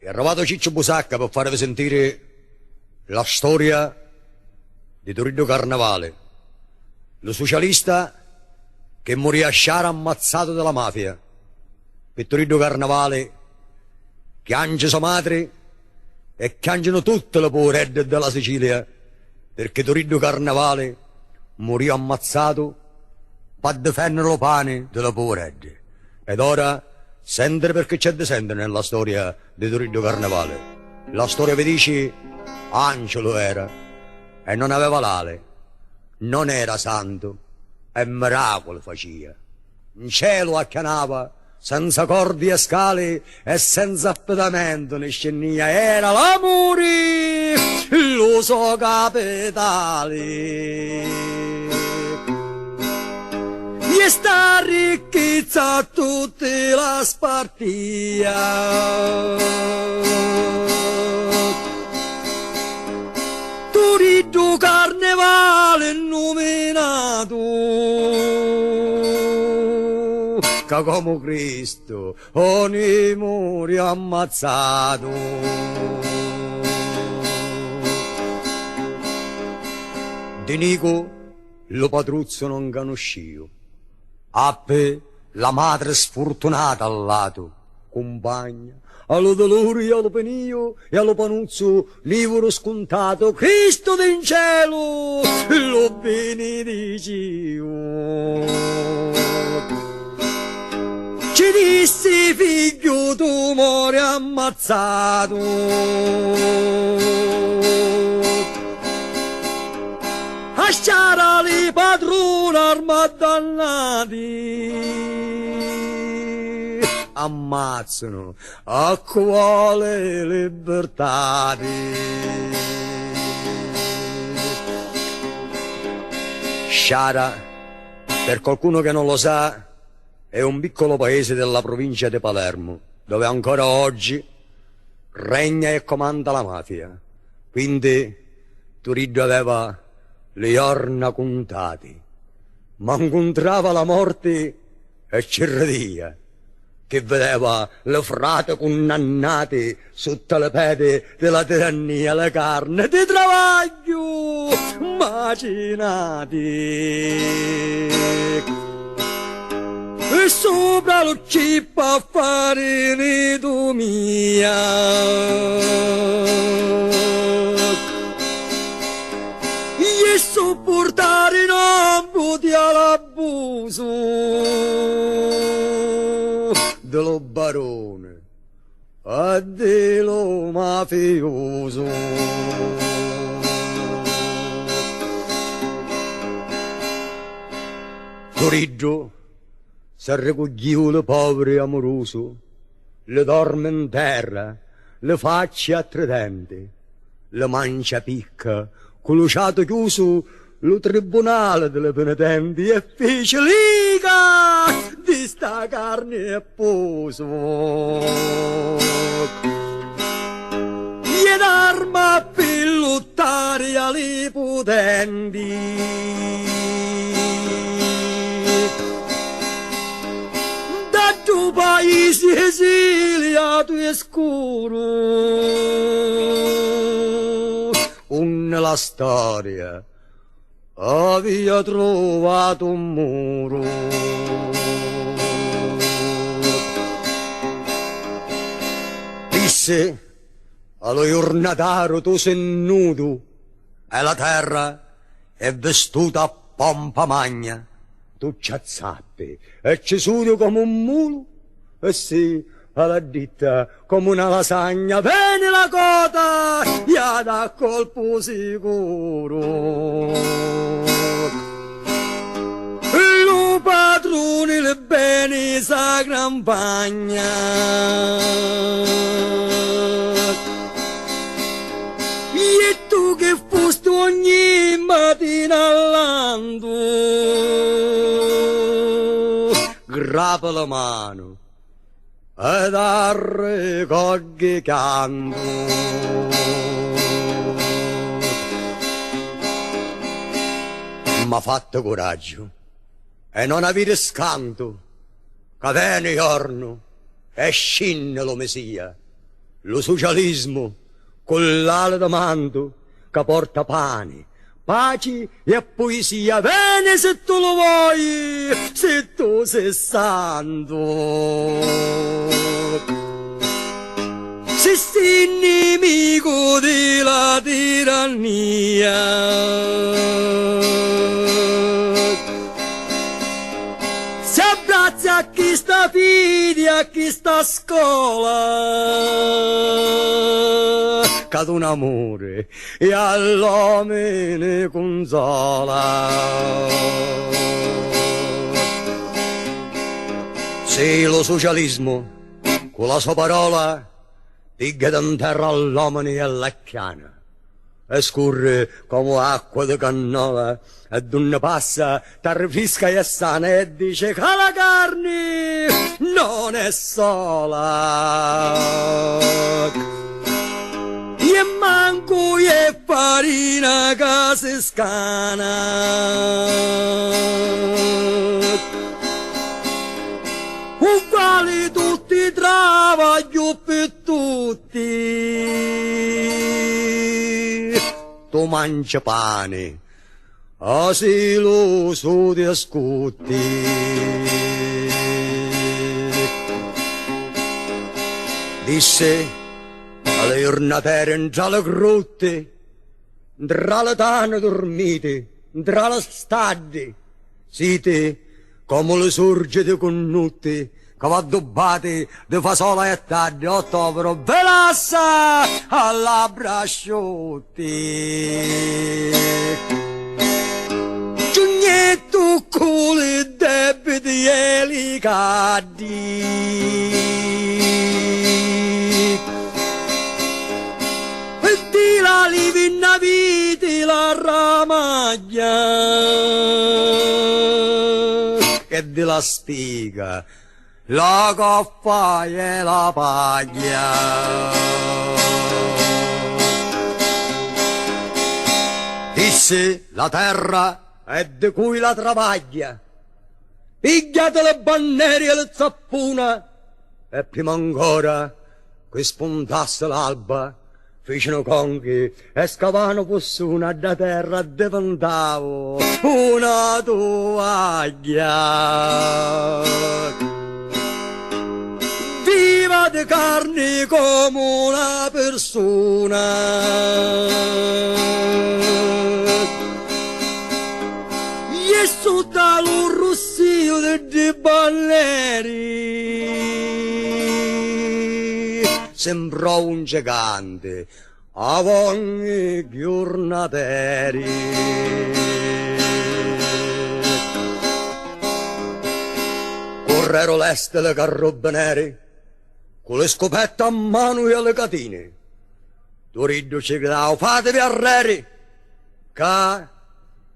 È arrivato Ciccio Busacca per farvi sentire la storia di Turiddu Carnevale, lo socialista che morì a Sciara ammazzato dalla mafia. Per Turiddu Carnevale piange sua madre e piangono tutte le poveredde della Sicilia, perché Turiddu Carnevale morì ammazzato per difendere lo pane delle poveredde. Ed ora sentire perché c'è da sentire nella storia di Turiddu Carnevale. La storia vi dice: angelo era e non aveva l'ale, non era santo e miracoli faceva. In cielo acchianava senza cordi e scale e senza affidamento ne scenia. Era l'amore, l'uso capitale. E sta ricchezza a tutti la spartia. Turiddu Carnevale nominato, che come Cristo ogni muri ammazzato. Di Nico lo patruzzo non conoscio, appe la madre sfortunata al lato, compagna, allo dolore e allo penio e allo panuzzo livoro scontato, Cristo in cielo lo benedicio. Ci dissi figlio tu muori ammazzato, a Sciara li padrona armadannati ammazzano a quale libertà. Sciara, per qualcuno che non lo sa, è un piccolo paese della provincia di Palermo, dove ancora oggi regna e comanda la mafia. Quindi Turiddu aveva le giorni contati, ma incontrava la morte e ci ridia, che vedeva le frate condannate sotto le pede della tirannia, le carne di travaglio macinati. E sopra lo cippa a fare mia. E sopportare non potia l'abuso dello barone e dello mafioso. Turiddu s'è ricogliuto le povere amoroso, le dorme in terra, le facce a tridente, le mancia picca, con lo ciato chiuso, lo tribunale delle penitenti e fece liga di sta carne e poso. Ed arma per lottare alle potenti. Tu paesi esiliato e scuro, nella storia aveva trovato un muro. Disse allo giornataro: tu sei nudo e la terra è vestuta a pompa magna. Tu c'azzappe e ci sudio come un mulo, e sì, alla ditta come una lasagna. Vieni la cota, ya da colpo sicuro. Lo padrone le beni sa campagna. E tu che fosti ogni mattina all'ando, grappa la mano ed arrecogli canto. Ma fatto coraggio e non avere scanto, che viene giorno e scinne lo Mesia, lo socialismo, con l'ala da manto, che porta pane, pace e poesia. Bene se tu lo vuoi, se tu sei santo. Se sei nemico della tirannia, si abbraccia a chi sta figli, a chi sta a scuola, cade un amore e all'uomo ne consola. Se lo socialismo con la sua parola digga in terra all'uomo e alla chiana e scorre come acqua di cannola e d'una passa t'arrifisca e sana e dice che la carne non è sola e manco e farina che si scana uguali tutti travaglio per tutti tu mangi pane asilo su ti ascolti disse alle giornatere tra le grotte tra le tane dormite tra le stadi siete come le sorgete connutte che va addobbate di fasola e tardi ottobre velassa alla brasciotti giugnetto con i debiti e li caddi e di la livina viti la ramaglia e della spiga la coppa e la paglia disse la terra è di cui la travaglia pigliate le bandiere e le zappuna e prima ancora che spuntasse l'alba fecero conchi e scavano fossuna da terra diventavo una tovaglia viva di carne come una persona e sotto lo rossio dei balleri sembrò un gigante a ogni giornateri correro l'este le carrabinieri con le scopette a mano e le catine Turiddu ci gridava fatevi arreri che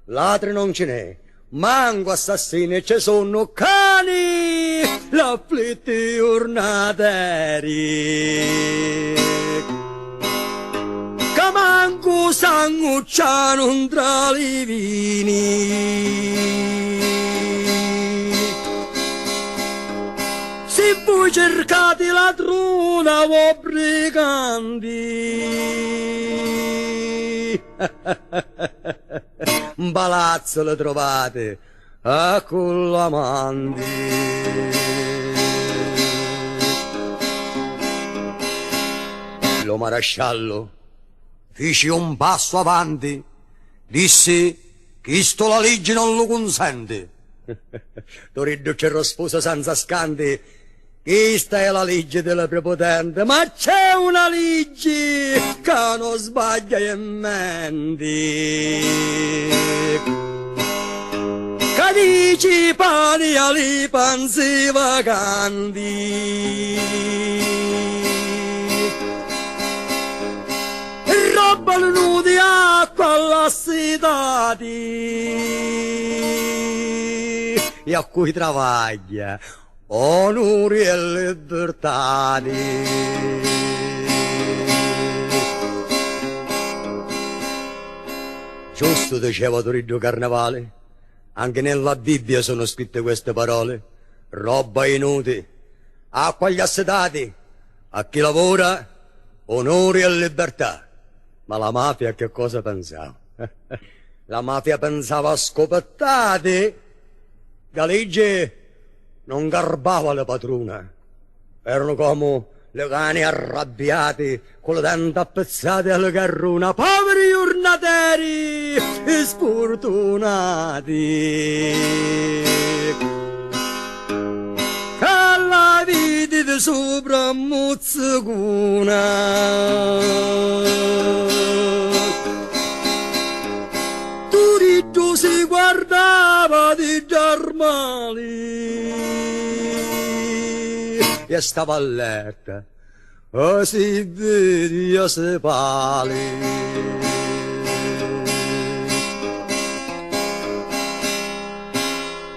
ladri non ce n'è manco assassini ci sono cani l'afflitti ornateri che manco sangucciano tra i vini se voi cercate la truna voi briganti un palazzo lo trovate a Collamanti lo marasciallo fece un passo avanti disse che sto la legge non lo consente Turiddu ci rispose senza scanti questa è la legge della prepotente, ma c'è una legge che non sbaglia in mente. Che dice i pani alle panze vacanti. E robbano nudi acqua alla sedati. E a cui travaglia. Onori e libertà. Giusto diceva Turiddu Carnevale, anche nella Bibbia sono scritte queste parole, roba inutile, acqua agli assetati, a chi lavora onore e libertà. Ma la mafia che cosa pensava? La mafia pensava a scopettate. La legge non garbava la padrona. Erano come le cani arrabbiate con le denti appezzate alla carruna. Poveri giornateri e sfortunati. Alla vita di sopra mozzicuna. Turitto si guardava di Germani e stava allerta, o si vedi o si pali.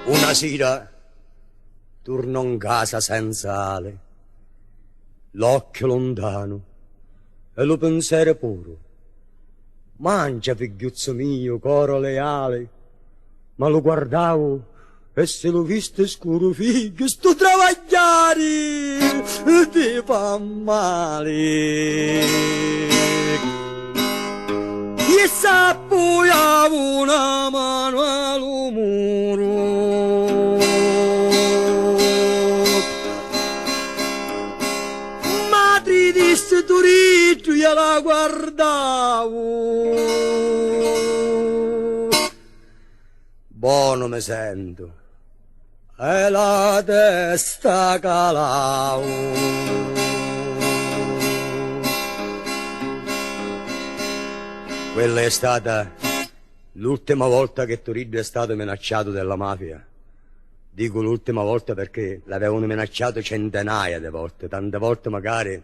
Una sera tornò in casa senza ale, l'occhio lontano e lo pensiero puro. Mangia, figliuzzo mio, coro leale. Ma lo guardavo e se l'ho visto scuro, figlio, sto travagliare ti fa male. E s'appoggiavo una mano al muro. Madre disse Turitto, io la guardavo. Buono mi sento e la testa calavo. Quella è stata l'ultima volta che Turiddu è stato minacciato dalla mafia. Dico l'ultima volta perché l'avevano minacciato centinaia di volte, tante volte magari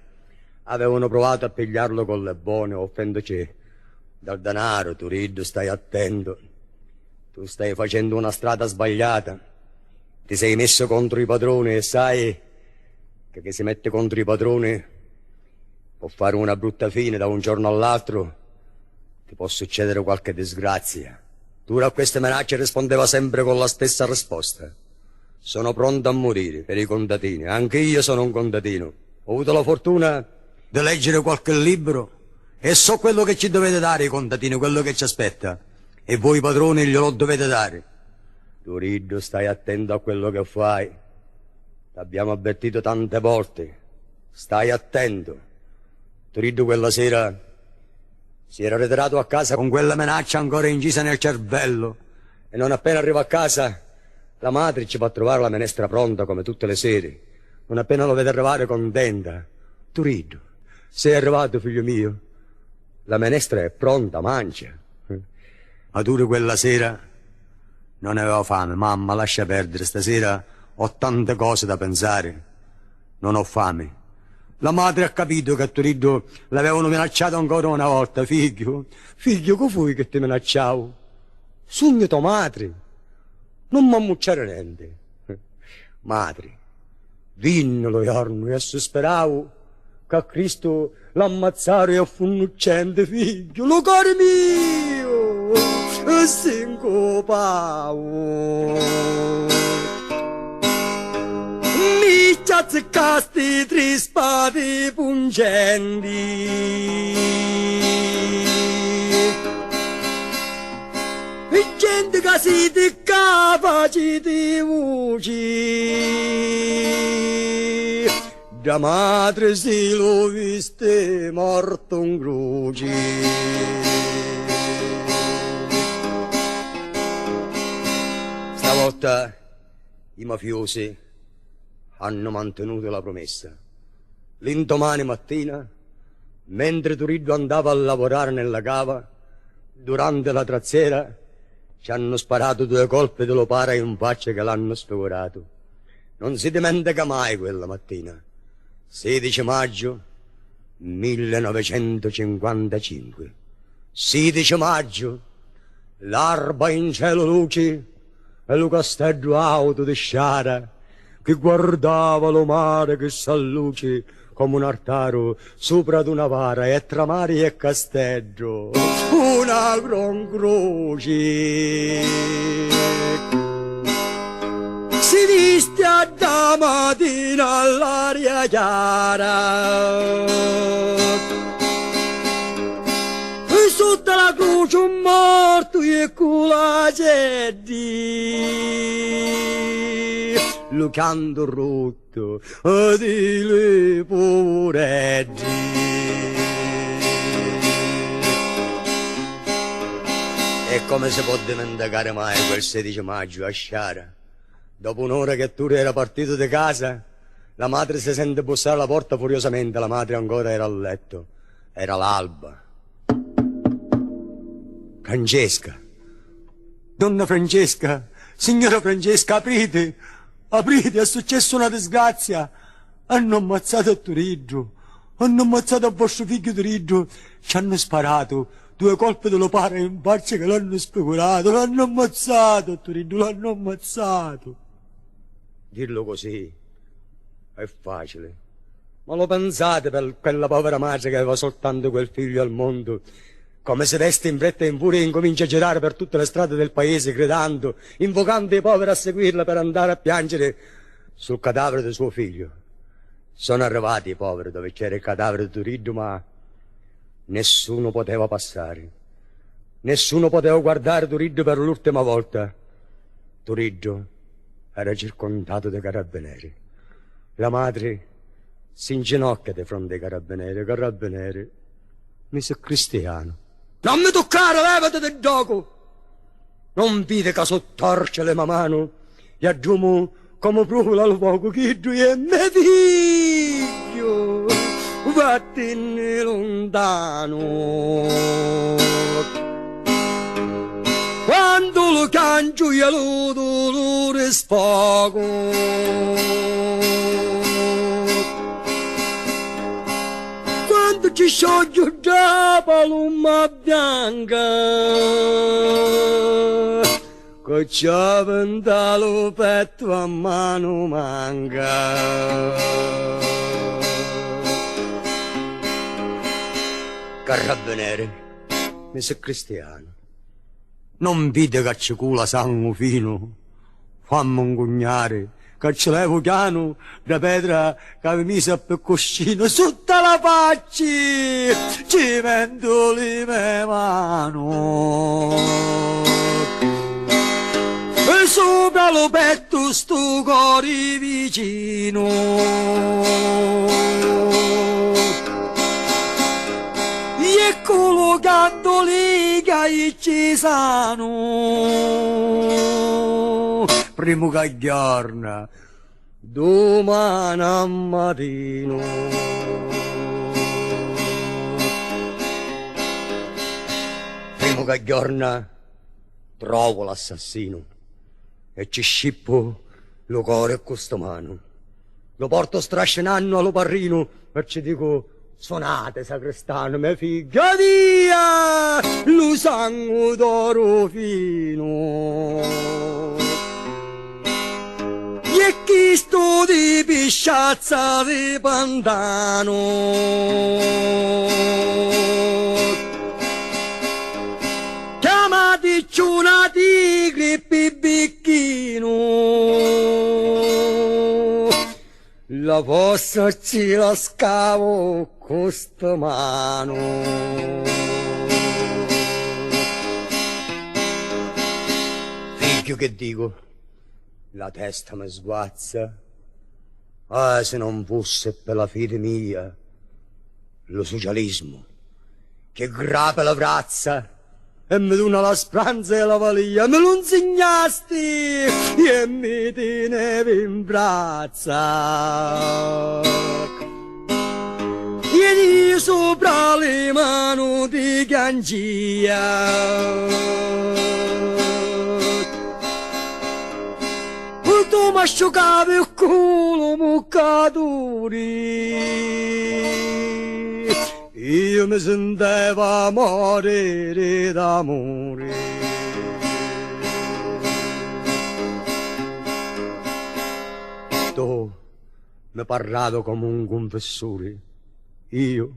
avevano provato a pigliarlo con le buone, offendoci dal denaro. Turiddu, stai attento. Tu stai facendo una strada sbagliata, ti sei messo contro i padroni e sai che chi si mette contro i padroni può fare una brutta fine da un giorno all'altro, ti può succedere qualche disgrazia. Tu a queste minacce rispondeva sempre con la stessa risposta: sono pronto a morire per i contadini, anche io sono un contadino, ho avuto la fortuna di leggere qualche libro e so quello che ci dovete dare i contadini, quello che ci aspetta. E voi padroni glielo dovete dare. Turiddu, stai attento a quello che fai. T'abbiamo avvertito tante volte. Stai attento. Turiddu quella sera si era ritirato a casa con quella minaccia ancora incisa nel cervello. E non appena arriva a casa, la madre ci fa trovare la minestra pronta come tutte le sere. Non appena lo vede arrivare, contenta: Turiddu, sei arrivato, figlio mio. La minestra è pronta, mangia. Ma tu quella sera non avevo fame. Mamma, lascia perdere, stasera ho tante cose da pensare, non ho fame. La madre ha capito che a Turiddu l'avevano minacciato ancora una volta. Figlio, che fui che ti minacciavo? Sogno tua madre, non mi ammucciare niente. Madre, vinno lo giorno e speravo che a Cristo l'ammazzare e affunnuccente, figlio, lo cuore mio, e sincopavo. Mi ci azzeccasti tre spade pungenti, e gente che si ti capaci di voci. Da madre si lo viste morto in croce. Stavolta i mafiosi hanno mantenuto la promessa. L'indomani mattina, mentre Turiddu andava a lavorare nella cava, durante la traziera ci hanno sparato 2 colpi di lopara in faccia che l'hanno sfigurato. Non si dimentica mai quella mattina. 16 maggio 1955. 16 maggio, l'alba in cielo luce e lo castello auto di sciara che guardava lo mare che s'alluce come un altare sopra ad una vara e tra mari e castello una gran croce. Si viste da mattina all'aria chiara e culla di lo canto rotto di le poveretti. E come si può dimenticare mai quel 16 maggio a Sciara? Dopo un'ora che tu era partito di casa, la madre si sente bussare alla porta furiosamente, la madre ancora era a letto. Era l'alba. Francesca. Donna Francesca, signora Francesca, aprite, aprite, è successa una disgrazia. Hanno ammazzato a Turiddu, hanno ammazzato a vostro figlio Turiddu, ci hanno sparato 2 colpi dello pare in faccia che l'hanno speculato, l'hanno ammazzato a Turiddu, l'hanno ammazzato. Dirlo così è facile, ma lo pensate per quella povera madre che aveva soltanto quel figlio al mondo? Come se veste in fretta e in furia e incomincia a girare per tutte le strade del paese gridando, invocando i poveri a seguirla per andare a piangere sul cadavere di suo figlio. Sono arrivati i poveri dove c'era il cadavere di Turiddu, ma nessuno poteva passare. Nessuno poteva guardare Turiddu per l'ultima volta. Turiddu era circondato dai carabinieri. La madre si inginocchia di fronte ai carabinieri. Carabinieri, mi sei cristiano. Non mi toccare, levati del gioco! Non vede che sottorce le mano e aggiungo come brucia il fuoco che tu è mio figlio, vattene lontano. Quando lo cancio io lo dolore sfogo, quando ci scioglie già paloma bianca, che c'ha lo petto a mano manca. Carabinieri, mi sei cristiano. Non vide che ci cula sangue fino, fammi ingugnare, che ci levo piano da pedra che mi mise per cuscino sotto la faccia, ci metto le mie mano. E sopra lo petto sto cuore vicino. E collocando lì che ci sono, primo che giorna, domani mattino. Primo che giorna, trovo l'assassino e ci scippo lo cuore a questo mano. Lo porto strascinando allo parrino e ci dico: suonate, sacrestano, mia figlia, via, lo sangue d'oro fino. E chi sto di pisciazza di pantano, chiamati ciuna tigre bicchino, la fossa ci la scavo con sta mano. Figlio, che dico, la testa mi sguazza. Ah, se non fosse per la fede mia, lo socialismo, che grappa la brazza e mi dona la speranza e la valia, me lo insegnasti e mi tenevi in braccia. E io sopra le mani di cangia, tu mi asciugavi il culo muccaturi, io mi sentevo morire d'amore. Tu mi parlavi come un confessore, io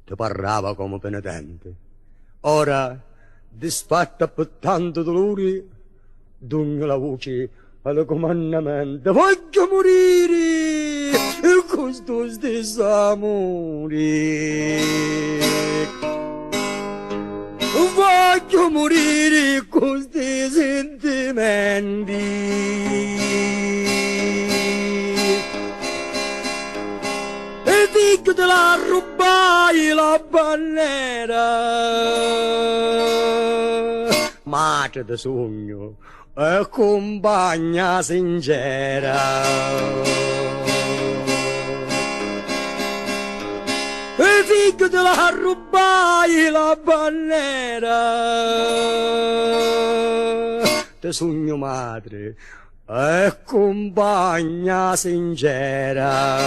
ti parlavo come penitente. Ora, disfatta per tanto dolore, dunque la voce al comandamento: voglio morire con sto stesso amore, voglio voglio morire con questi sentimenti. E figlio te la rubai la bandiera, madre di sogno e compagna sincera. E figlio te la rubai la bandiera, te sogno madre e compagna sincera.